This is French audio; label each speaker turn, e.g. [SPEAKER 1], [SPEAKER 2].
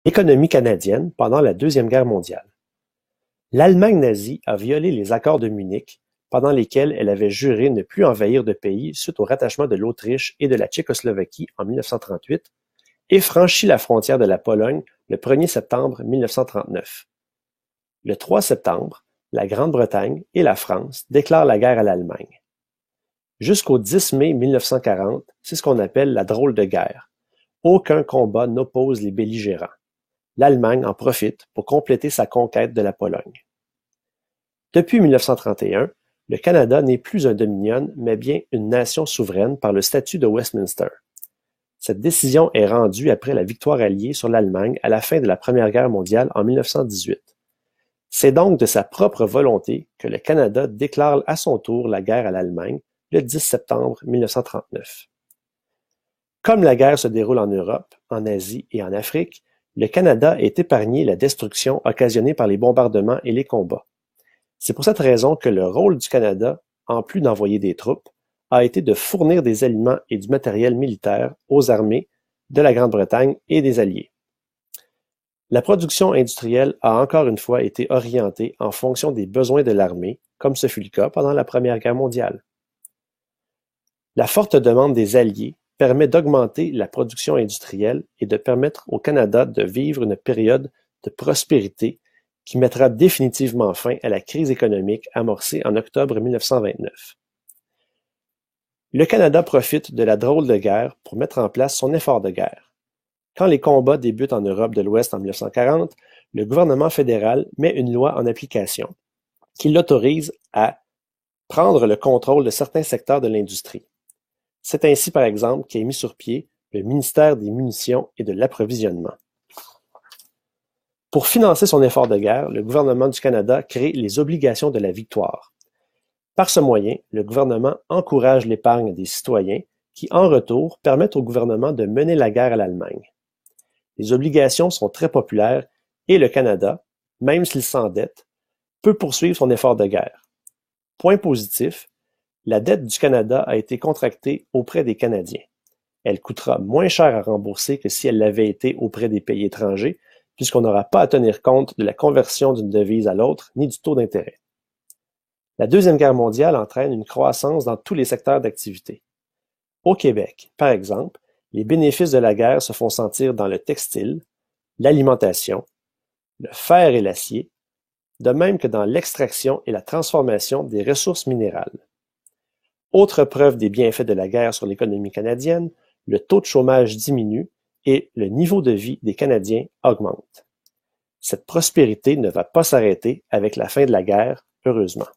[SPEAKER 1] Économie canadienne pendant la Deuxième Guerre mondiale. L'Allemagne nazie a violé les accords de Munich, pendant lesquels elle avait juré ne plus envahir de pays suite au rattachement de l'Autriche et de la Tchécoslovaquie en 1938, et franchit la frontière de la Pologne le 1er septembre 1939. Le 3 septembre, la Grande-Bretagne et la France déclarent la guerre à l'Allemagne. Jusqu'au 10 mai 1940, c'est ce qu'on appelle la drôle de guerre. Aucun combat n'oppose les belligérants. L'Allemagne en profite pour compléter sa conquête de la Pologne. Depuis 1931, le Canada n'est plus un dominion, mais bien une nation souveraine par le statut de Westminster. Cette décision est rendue après la victoire alliée sur l'Allemagne à la fin de la Première Guerre mondiale en 1918. C'est donc de sa propre volonté que le Canada déclare à son tour la guerre à l'Allemagne le 10 septembre 1939. Comme la guerre se déroule en Europe, en Asie et en Afrique, le Canada est épargné la destruction occasionnée par les bombardements et les combats. C'est pour cette raison que le rôle du Canada, en plus d'envoyer des troupes, a été de fournir des aliments et du matériel militaire aux armées de la Grande-Bretagne et des Alliés. La production industrielle a encore une fois été orientée en fonction des besoins de l'armée, comme ce fut le cas pendant la Première Guerre mondiale. La forte demande des Alliés permet d'augmenter la production industrielle et de permettre au Canada de vivre une période de prospérité qui mettra définitivement fin à la crise économique amorcée en octobre 1929. Le Canada profite de la drôle de guerre pour mettre en place son effort de guerre. Quand les combats débutent en Europe de l'Ouest en 1940, le gouvernement fédéral met une loi en application qui l'autorise à prendre le contrôle de certains secteurs de l'industrie. C'est ainsi, par exemple, qu'est mis sur pied le ministère des Munitions et de l'Approvisionnement. Pour financer son effort de guerre, le gouvernement du Canada crée les obligations de la victoire. Par ce moyen, le gouvernement encourage l'épargne des citoyens qui, en retour, permettent au gouvernement de mener la guerre à l'Allemagne. Les obligations sont très populaires et le Canada, même s'il s'endette, peut poursuivre son effort de guerre. Point positif, la dette du Canada a été contractée auprès des Canadiens. Elle coûtera moins cher à rembourser que si elle l'avait été auprès des pays étrangers, puisqu'on n'aura pas à tenir compte de la conversion d'une devise à l'autre ni du taux d'intérêt. La Deuxième Guerre mondiale entraîne une croissance dans tous les secteurs d'activité. Au Québec, par exemple, les bénéfices de la guerre se font sentir dans le textile, l'alimentation, le fer et l'acier, de même que dans l'extraction et la transformation des ressources minérales. Autre preuve des bienfaits de la guerre sur l'économie canadienne, le taux de chômage diminue et le niveau de vie des Canadiens augmente. Cette prospérité ne va pas s'arrêter avec la fin de la guerre, heureusement.